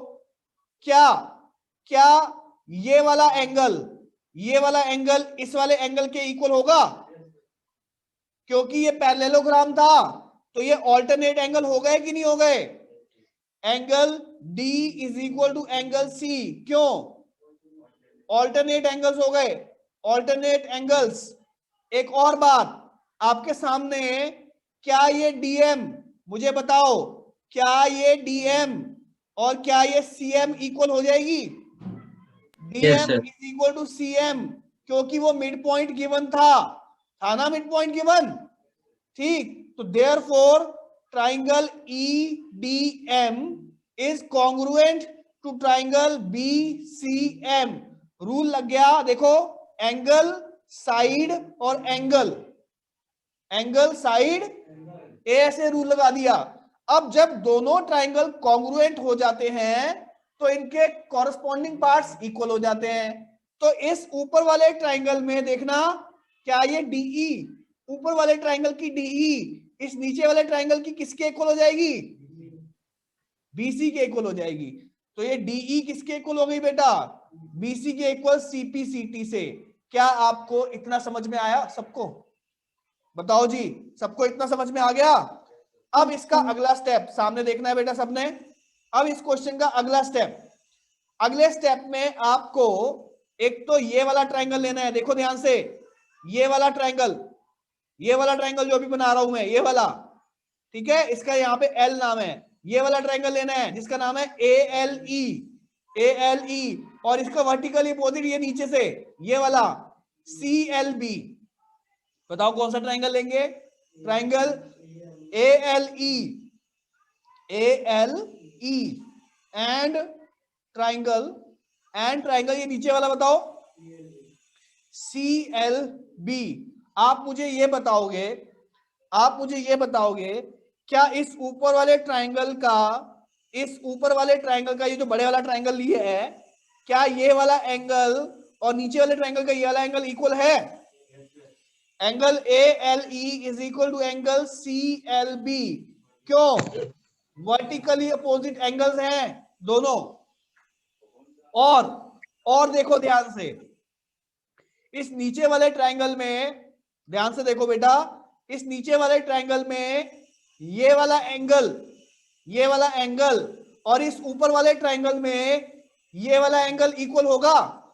क्या क्या ये वाला एंगल, ये वाला एंगल इस वाले एंगल के इक्वल होगा, क्योंकि ये पैरेललोग्राम था, तो ये ऑल्टरनेट एंगल हो गए कि नहीं हो गए। Angle D is equal to angle C, क्यों, ऑल्टरनेट एंगल्स हो गए, ऑल्टरनेट एंगल्स। एक और बात आपके सामने, क्या ये DM, मुझे बताओ, क्या ये DM और क्या ये CM इक्वल हो जाएगी, DM is equal to CM, क्योंकि वो मिड पॉइंट गिवन था ना, मिड पॉइंट गिवन, ठीक। तो therefore triangle EDM is congruent to triangle BCM। Rule लग गया, देखो एंगल साइड और एंगल, एंगल साइड ए ऐसे रूल लगा दिया। अब जब दोनों ट्राइंगल कॉन्ग्रुएंट हो जाते हैं तो इनके कॉरस्पॉन्डिंग पार्ट्स इक्वल हो जाते हैं। तो इस ऊपर वाले ट्राइंगल में देखना, क्या ये डीई, ऊपर वाले ट्राइंगल की डीई इस नीचे वाले ट्राइंगल की किसके इक्वल हो जाएगी? बीसी के इक्वल हो जाएगी। तो ये डीई किसके इक्वल हो गई बेटा? बीसी के इक्वल सीपीसीटी से। क्या आपको इतना समझ में आया सबको? बताओ जी, सबको इतना समझ में आ गया? अब इसका अगला स्टेप सामने देखना है बेटा सबने। अब इस क्वेश्चन का अगला स्टेप, अगले स्टेप में आपको एक तो ये वाला ट्राइंगल लेना है, देखो ध्यान से, ये वाला ट्राइंगल, ये वाला ट्राइंगल जो अभी बना रहा हूं मैं, ये वाला, ठीक है, इसका यहाँ पे एल नाम है। ये वाला ट्राइंगल लेना है जिसका नाम है ए एल ई, और इसका वर्टिकली अपोजिट ये नीचे से ये वाला सी एल बी। बताओ कौन सा ट्राइंगल लेंगे? Triangle A L E and triangle ये नीचे वाला बताओ सी एल बी। आप मुझे ये बताओगे क्या इस ऊपर वाले ट्राइंगल का ये जो बड़े वाला ट्राइंगल लिए है, क्या ये वाला एंगल और नीचे वाले ट्राइंगल का ये वाला एंगल इक्वल है? Angle A L E is equal to angle C L B. क्यों? वर्टिकली अपोजिट एंगल्स हैं दोनों। और देखो ध्यान से, इस नीचे वाले ट्राइंगल में, ध्यान से देखो बेटा, इस नीचे वाले ट्राइंगल में ये वाला एंगल और इस ऊपर वाले ट्राइंगल में ये वाला एंगल इक्वल होगा?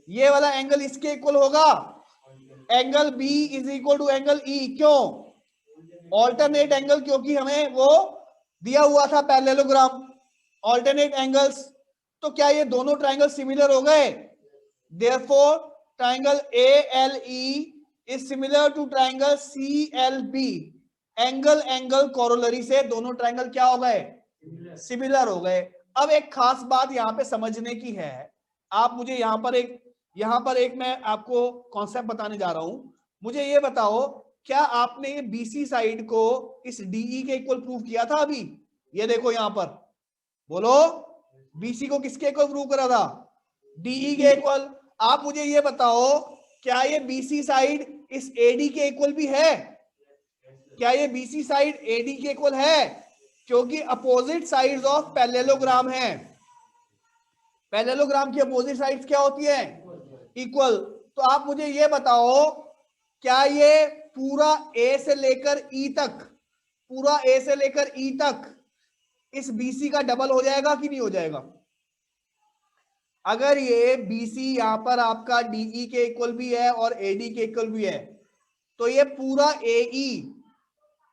ये वाला एंगल इसके इक्वल होगा? Angle B is equal to angle E. क्यों? ऑल्टरनेट एंगल, क्योंकि हमें वो दिया हुआ था पैरेललोग्राम, ऑल्टरनेट एंगल्स। तो क्या ये दोनों ट्राइंगल सिमिलर हो गए? Therefore triangle A L E is similar to triangle C L B. Angle corollary से दोनों ट्राइंगल क्या हो गए? सिमिलर हो गए। अब एक खास बात यहां पे समझने की है, आप मुझे यहां पर एक मैं आपको कॉन्सेप्ट बताने जा रहा हूं। मुझे ये बताओ, क्या आपने ये बीसी साइड को इस डीई के इक्वल प्रूव किया था अभी? ये देखो यहां पर, बोलो, बीसी को किसके इक्वल प्रूव करा था? डीई के इक्वल। आप मुझे ये बताओ, क्या ये बीसी साइड इस एडी के इक्वल भी है? क्या ये बीसी साइड एडी के इक्वल है? क्योंकि अपोजिट साइड्स ऑफ पैरेललोग्राम हैं। पैरेललोग्राम की अपोजिट साइड्स क्या होती है? इक्वल। तो आप मुझे ये बताओ, क्या ये पूरा ए से लेकर ई तक इस बीसी का डबल हो जाएगा कि नहीं हो जाएगा? अगर ये बीसी यहां पर आपका डीई के इक्वल भी है और एडी के इक्वल भी है, तो ये पूरा एई,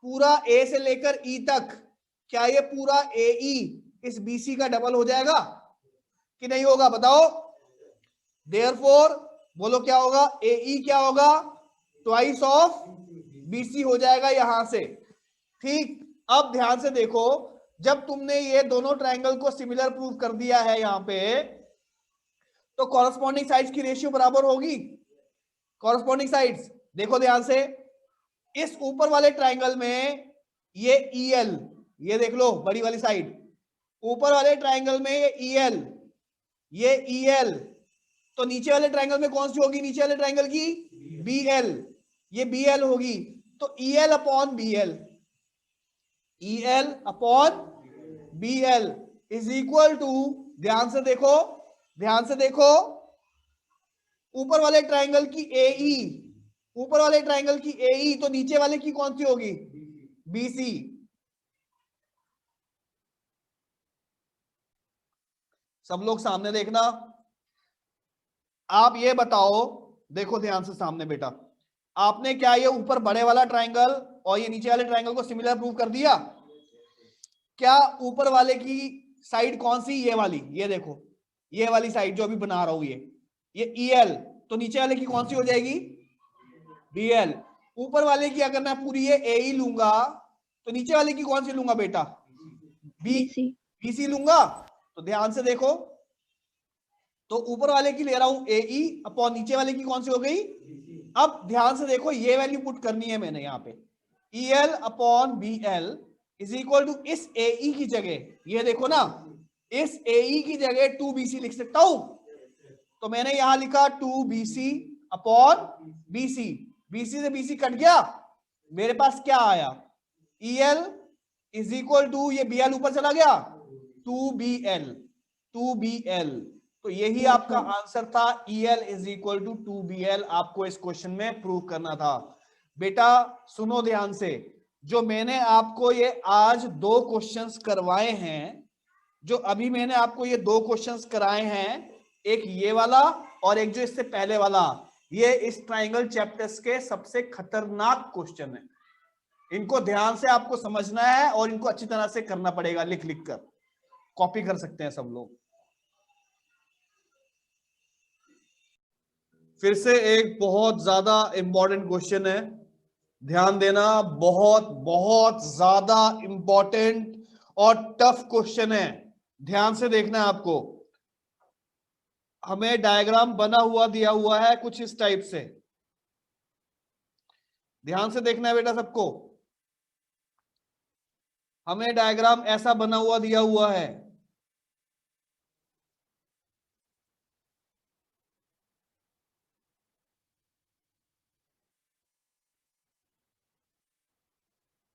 पूरा ए से लेकर ई तक, क्या ये पूरा एई इस बीसी का डबल हो जाएगा कि नहीं होगा? बताओ। देयरफॉर बोलो क्या होगा? एई क्या होगा? ट्वाइस ऑफ बीसी हो जाएगा यहां से। ठीक। अब ध्यान से देखो, जब तुमने ये दोनों ट्राइंगल को सिमिलर प्रूव कर दिया है यहां पे, तो कॉरस्पॉन्डिंग साइड्स की रेशियो बराबर होगी। कॉरस्पॉन्डिंग साइड्स देखो ध्यान से, इस ऊपर वाले ट्राइंगल में ये EL, ये देख लो बड़ी वाली साइड, ऊपर वाले ट्राइंगल में ये EL, तो नीचे वाले ट्राइंगल में कौन सी होगी? नीचे वाले ट्राइंगल की BL, ये BL होगी। तो EL upon BL is equal to, ध्यान से देखो, ऊपर वाले ट्राइंगल की AE, तो नीचे वाले की कौन सी होगी? BC। सब लोग सामने देखना। आप ये बताओ, देखो ध्यान से सामने बेटा, आपने क्या ये ऊपर बड़े वाला ट्राइंगल और ये नीचे वाले ट्राइंगल को सिमिलर प्रूव कर दिया? क्या ऊपर वाले की साइड कौन सी? ये वाली, ये देखो, ये वाली साइड जो अभी बना रहा हूं, ये EL, तो नीचे वाले की कौन सी हो जाएगी? BL। ऊपर वाले की अगर मैं पूरी ये AE लूंगा, तो नीचे वाले की कौन सी लूंगा बेटा? BC लूंगा। तो ध्यान से देखो, तो ऊपर वाले की ले रहा हूं AE अपॉन नीचे वाले की कौन सी हो गई? अब ध्यान से देखो, ये वैल्यू पुट करनी है मैंने यहाँ पे, EL upon BL is equal to इस AE की जगह, ये देखो ना, इस AE की जगह 2BC लिख सकता हूं, तो मैंने यहां लिखा 2BC अपॉन BC, BC से BC कट गया, मेरे पास क्या आया, EL इज इक्वल टू, ये BL ऊपर चला गया, 2BL, 2BL, तो यही आपका आंसर था, EL is equal to 2BL, आपको इस क्वेश्चन में प्रूव करना था। बेटा सुनो ध्यान से, जो मैंने आपको ये आज 2 क्वेश्चंस करवाए हैं, जो अभी मैंने आपको ये 2 क्वेश्चंस कराए हैं, एक ये वाला और एक जो इससे पहले वाला, ये इस ट्राइंगल चैप्टर्स के सबसे खतरनाक क्वेश्चन है। इनको ध्यान से आपको समझना है और इनको अच्छी तरह से करना पड़ेगा, लिख लिख कर, कॉपी कर सकते हैं सब लोग। फिर से एक बहुत ज्यादा इंपॉर्टेंट क्वेश्चन है, ध्यान देना, बहुत बहुत ज्यादा इंपॉर्टेंट और टफ क्वेश्चन है, ध्यान से देखना है आपको। हमें डायग्राम बना हुआ दिया हुआ है कुछ इस टाइप से, ध्यान से देखना है बेटा सबको। हमें डायग्राम ऐसा बना हुआ दिया हुआ है,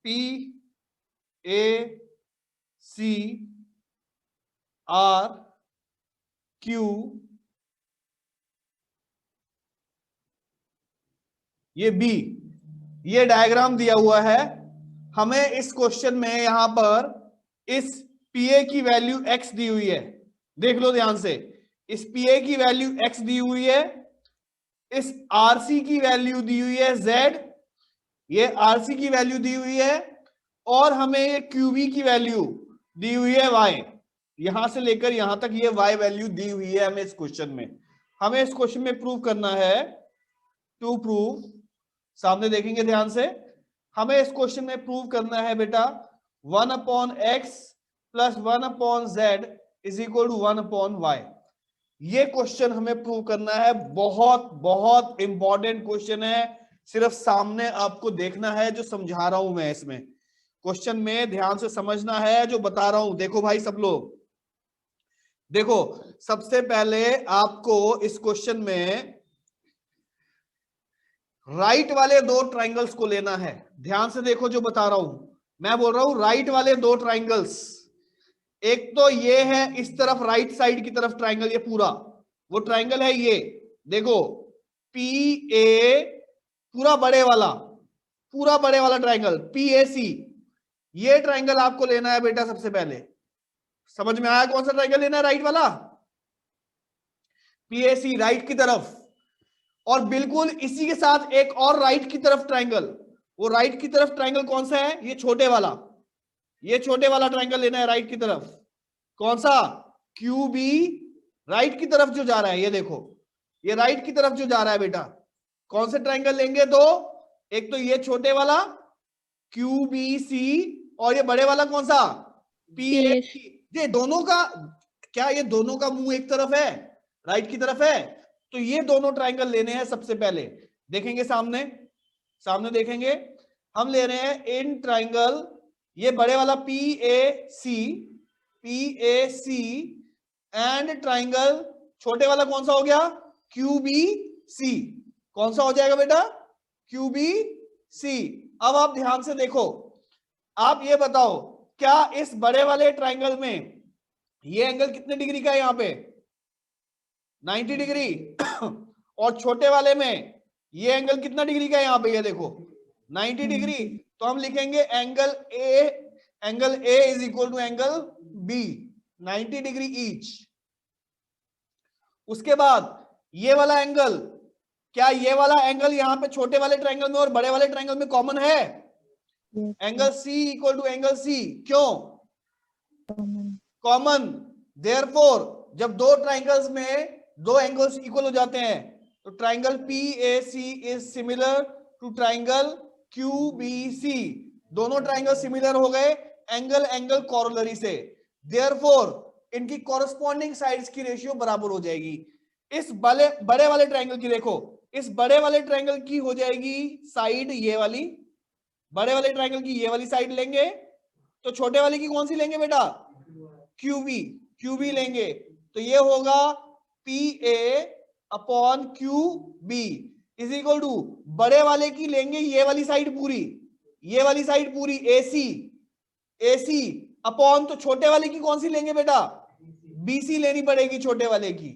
PAC RQ, ये B, ये डायग्राम दिया हुआ है। हमें इस क्वेश्चन में यहां पर इस PA की वैल्यू x दी हुई है, देख लो ध्यान से, इस PA की वैल्यू x दी हुई है, इस RC की वैल्यू दी हुई है z, ये RC की वैल्यू दी हुई है, और हमें ये QB की वैल्यू दी हुई है y, यहां से लेकर यहां तक ये y वैल्यू दी हुई है हमें इस क्वेश्चन में। हमें इस क्वेश्चन में प्रूव करना है, टू प्रूव, सामने देखेंगे ध्यान से, हमें इस क्वेश्चन में प्रूव करना है बेटा 1/x plus 1/z is equal to 1/y। ये क्वेश्चन हमें प्रूव करना है, बहुत बहुत इंपॉर्टेंट क्वेश्चन है, सिर्फ सामने आपको देखना है जो समझा रहा हूं मैं, इसमें क्वेश्चन में ध्यान से समझना है जो बता रहा हूं। देखो भाई सब लोग, देखो सबसे पहले आपको इस क्वेश्चन में राइट वाले 2 ट्राइंगल्स को लेना है, ध्यान से देखो जो बता रहा हूं, मैं बोल रहा हूं राइट वाले 2 ट्राइंगल्स, एक तो ये है इस तरफ राइट साइड की तरफ ट्राइंगल, ये पूरा वो ट्राइंगल है, ये देखो PA, पूरा बड़े वाला ट्राइंगल PAC, ये ट्राइंगल आपको लेना है बेटा। सबसे पहले समझ में आया कौन सा ट्राइंगल लेना है, राइट वाला PAC राइट की तरफ, और बिल्कुल इसी के साथ एक और राइट की तरफ ट्राइंगल, वो राइट की तरफ ट्राइंगल कौन सा है, ये छोटे वाला ट्राइंगल लेना है राइट की तरफ, कौन सा, QB, राइट की तरफ जो जा रहा है, ये देखो ये राइट की तरफ जो जा रहा है बेटा, कौन से ट्राइंगल लेंगे, 2, एक तो ये छोटे वाला QBC, और ये बड़े वाला कौन सा, PAC। ये दोनों का क्या, ये दोनों का मुंह एक तरफ है, राइट की तरफ है, तो ये दोनों ट्राइंगल लेने हैं। सबसे पहले देखेंगे सामने देखेंगे, हम ले रहे हैं इन ट्राइंगल, ये बड़े वाला PAC एंड ट्राइंगल छोटे वाला कौन सा हो गया, QBC, कौन सा हो जाएगा बेटा, QBC। अब आप ध्यान से देखो, आप ये बताओ क्या इस बड़े वाले ट्राइंगल में ये एंगल कितने डिग्री का है, यहां पे 90 डिग्री, और छोटे वाले में ये एंगल कितना डिग्री का है, यहां पे ये देखो 90 डिग्री, तो हम लिखेंगे angle A is equal to angle B, 90 degree each. उसके बाद ये वाला एंगल, क्या ये वाला एंगल यहाँ पे छोटे वाले ट्राइंगल में और बड़े वाले ट्राइंगल में कॉमन है, angle C equal to angle C, क्यों कॉमन, देयरफॉर जब 2 ट्राइंगल्स में 2 एंगल्स इक्वल हो जाते हैं, तो triangle PAC is similar to triangle QBC, दोनों ट्राइंगल सिमिलर हो गए एंगल कोरोलरी से, देयरफॉर इनकी कॉरेस्पॉन्डिंग साइड्स की रेशियो बराबर हो जाएगी। इस बड़े वाले ट्रायंगल की देखो, इस बड़े वाले ट्रायंगल की हो जाएगी साइड ये वाली, बड़े वाले ट्रायंगल की ये वाली साइड लेंगे, तो छोटे वाले की कौन सी लेंगे बेटा? क्यूबी, क्यूबी लेंगे, तो ये होगा PA upon QB is equal to बड़े वाले की लेंगे ये वाली साइड पूरी, ये वाली साइड पूरी AC अपॉन, तो छोटे वाले की कौन सी लेंगे बेटा? BC लेनी पड़ेगी छोटे वाले की,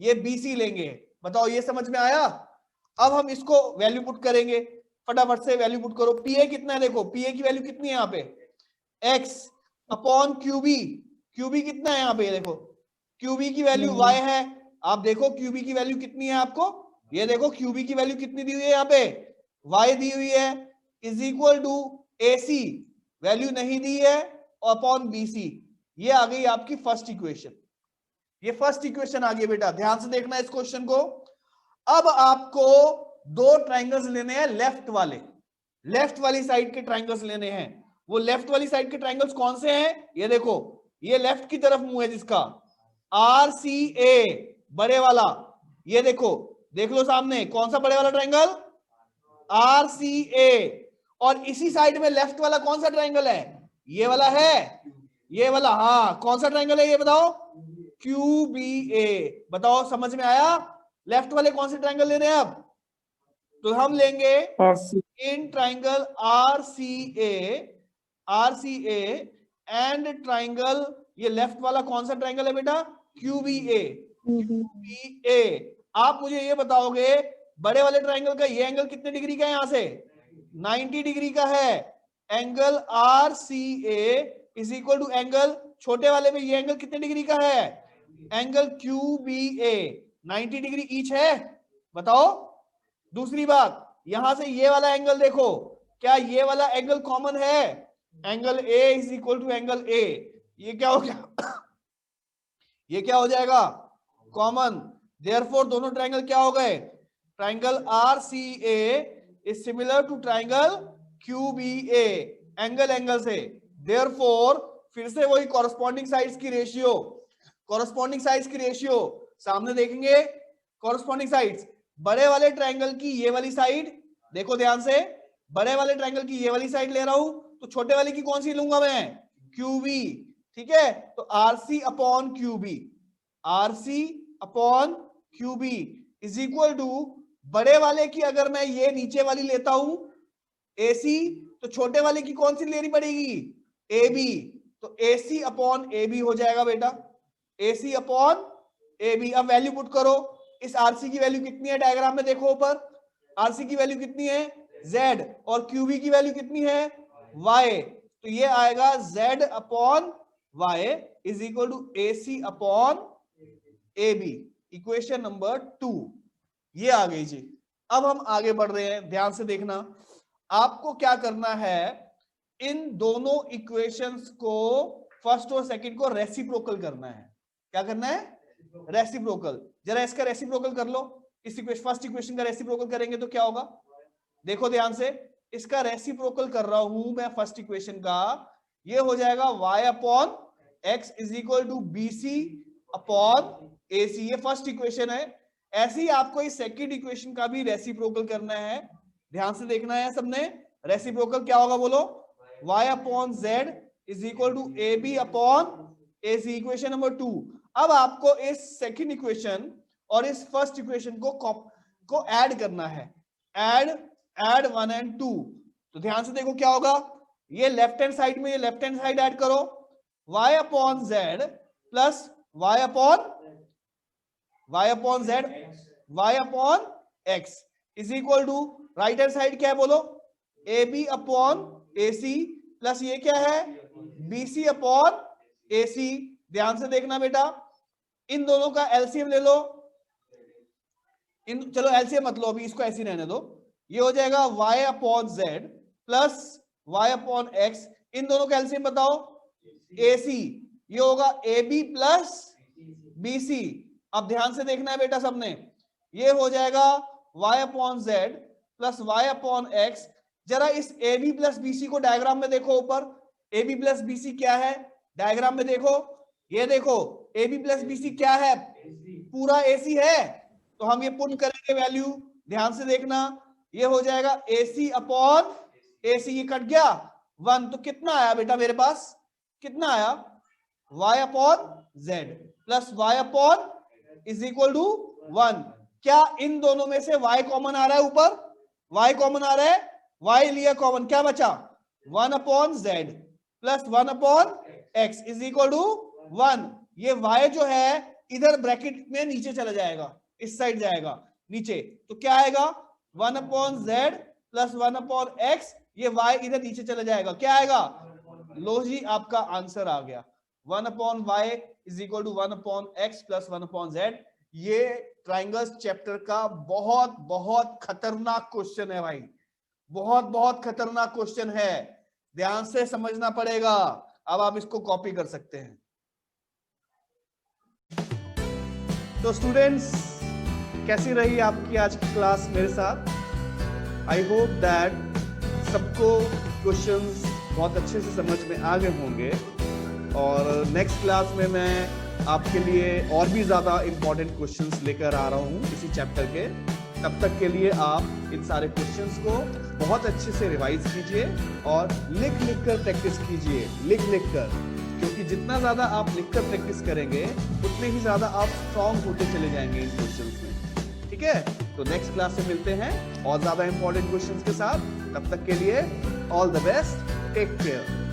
ये BC लेंगे। बताओ ये समझ में आया? अब हम इसको वैल्यू पुट करेंगे, फटाफट से वैल्यू पुट करो। PA कितना है देखो, PA की वैल्यू कितनी है यहाँ पे? X अपॉन QB कितना है यहाँ पे? देखो QB की वैल्यू Y है, आप देखो QB की वैल्यू कितनी है आपको, ये देखो QB की वैल्यू कितनी दी हुई है यहाँ पे? Y दी हुई है, is equal to AC value नहीं दी है अपॉन BC। ये आ गई आपकी फर्स्ट इक्वेशन, ये फर्स्ट इक्वेशन आ गई बेटा, ध्यान से देखना इस क्वेश्चन को। अब आपको दो ट्रायंगल्स लेने हैं लेफ्ट वाले, लेफ्ट वाली साइड के ट्रायंगल्स लेने हैं। वो लेफ्ट वाली साइड के ट्रायंगल्स कौन से हैं? ये देखो, ये लेफ्ट की तरफ मुंह है जिसका, RCA बड़े वाला, ये देखो, देख लो सामने कौन सा बड़े वाला ट्रायंगल? RCA। और इसी साइड में लेफ्ट वाला कौन सा ट्रायंगल है? ये वाला है, ये वाला, हाँ कौन सा ट्रायंगल है ये बताओ? QBA। बताओ समझ में आया? लेफ्ट वाले कौन से ट्रायंगल ले रहे हैं अब? तो हम लेंगे in triangle RCA and triangle, ये लेफ्ट वाला कौन सा ट्रायंगल है बेटा? QBA। आप मुझे ये बताओगे बड़े वाले ट्रायंगल का ये एंगल कितने डिग्री का है? यहां से 90 डिग्री का है। Angle RCA is equal to angle, छोटे वाले में ये एंगल कितने डिग्री का है? एंगल QBA 90 डिग्री ईच है। बताओ। दूसरी बात, यहां से ये वाला एंगल देखो, क्या ये वाला एंगल कॉमन है? Angle A is equal to angle A, ये क्या हो गया? ये क्या हो जाएगा? कॉमन। देयरफॉर दोनों ट्रायंगल क्या हो गए? Triangle RCA is similar to triangle QBA, angle से। देयरफॉर फिर से वही कॉरस्पॉन्डिंग साइड्स की रेशियो, कॉरस्पॉन्डिंग साइड्स की रेशियो सामने देखेंगे। कॉरस्पॉन्डिंग साइड्स, बड़े वाले ट्रायंगल की ये वाली साइड देखो ध्यान से, बड़े वाले ट्रायंगल की ये वाली साइड ले रहा हूं, तो छोटे वाले की कौन सी लूंगा मैं? QB। ठीक है, तो RC upon QB is equal to, बड़े वाले की अगर मैं ये नीचे वाली लेता हूं AC, तो छोटे वाले की कौन सी लेनी पड़ेगी? AB। तो AC अपॉन AB हो जाएगा बेटा, AC अपॉन AB। अब वैल्यू पुट करो, इस RC की वैल्यू कितनी है डायग्राम में देखो ऊपर, RC की वैल्यू कितनी है? Z, और QB की वैल्यू कितनी है? Y। तो ये आएगा Z upon Y is equal to AC upon AB। Equation number 2 ये आ गई जी। अब हम आगे बढ़ रहे हैं, ध्यान से देखना। आपको क्या करना है, इन दोनों इक्वेशंस को, फर्स्ट और सेकंड को रेसिप्रोकल करना है। क्या करना है? रेसिप्रोकल। जरा इसका रेसिप्रोकल कर लो, इस इक्वेशन, फर्स्ट इक्वेशन का रेसिप्रोकल करेंगे तो क्या होगा? देखो ध्यान से, इसका रेसिप्रोकल कर रहा हूं मैं फर्स्ट इक्वेशन का, ये हो जाएगा y upon x is equal to BC upon AC। ये फर्स्ट इक्वेशन है। ऐसे ही आपको इस सेकंड इक्वेशन का भी रेसिप्रोकल करना है, ध्यान से देखना है सबने। रेसिप्रोकल क्या होगा बोलो? y upon z is equal to AB upon AC, equation number 2। अब आपको इस सेकंड इक्वेशन और इस फर्स्ट इक्वेशन को ऐड करना है, ऐड 1 and 2। तो ध्यान से देखो क्या होगा, ये लेफ्ट हैंड साइड में ये लेफ्ट हैंड साइड ऐड करो, y upon z plus y upon z, y upon x is equal to, right hand side क्या है बोलो? AB अपॉन AC प्लस ये क्या है? BC upon AC। ध्यान से देखना बेटा, इन दोनों का एलसीएम ले लो। चलो एलसीएम मत लो अभी, इसको ऐसे ही रहने दो। ये हो जाएगा y upon z plus y upon x, इन दोनों का एलसीएम बताओ? AC। ये होगा AB प्लस BC। अब ध्यान से देखना है बेटा सबने, ये हो जाएगा y upon z plus y upon x। जरा इस AB प्लस BC को डायग्राम में देखो ऊपर, AB प्लस BC क्या है डायग्राम में देखो, ये देखो AB प्लस BC क्या है? पूरा AC है, तो हम ये पुट करेंगे वैल्यू, ध्यान से देखना, ये हो जाएगा AC अपॉन AC, ये कट गया 1, तो कितना आया बेटा मेरे पास, कितना आया, y upon z plus y upon is equal to 1। क्या इन दोनों में से y कॉमन आ रहा है, ऊपर y कॉमन आ रहा है, y लिया कॉमन, क्या बचा 1 upon z plus 1 upon x is equal to 1। ये y जो है इधर ब्रैकेट में नीचे चला जाएगा, इस साइड जाएगा नीचे, तो क्या आएगा 1 upon z plus 1 upon x, ये y इधर नीचे चला जाएगा, क्या आएगा, लो जी आपका आंसर आ गया, 1 upon y is equal to 1 upon x plus 1 upon z। ये ट्राइंगल्स चैप्टर का बहुत बहुत खतरनाक क्वेश्चन है भाई, बहुत बहुत खतरनाक क्वेश्चन है, ध्यान से समझना पड़ेगा। अब आप इसको कॉपी कर सकते हैं। तो स्टूडेंट्स, कैसी रही आपकी आज की क्लास मेरे साथ? आई होप दैट सबको क्वेश्चंस बहुत अच्छे से समझ में आ गए होंगे, और नेक्स्ट क्लास में मैं आपके लिए और भी ज्यादा इंपॉर्टेंट क्वेश्चंस लेकर आ रहा हूं इसी चैप्टर के। तब तक के लिए आप इन सारे क्वेश्चंस को बहुत अच्छे से रिवाइज कीजिए और लिख लिख कर प्रैक्टिस कीजिए, लिख लिख कर, क्योंकि जितना ज्यादा आप लिखकर प्रैक्टिस करेंगे उतने ही ज्यादा आप स्ट्रांग होते चले जाएंगे इन क्वेश्चंस में। ठीक है, तो नेक्स्ट क्लास में मिलते हैं और ज्यादा इंपॉर्टेंट क्वेश्चंस के साथ। तब तक के लिए all the best, take care.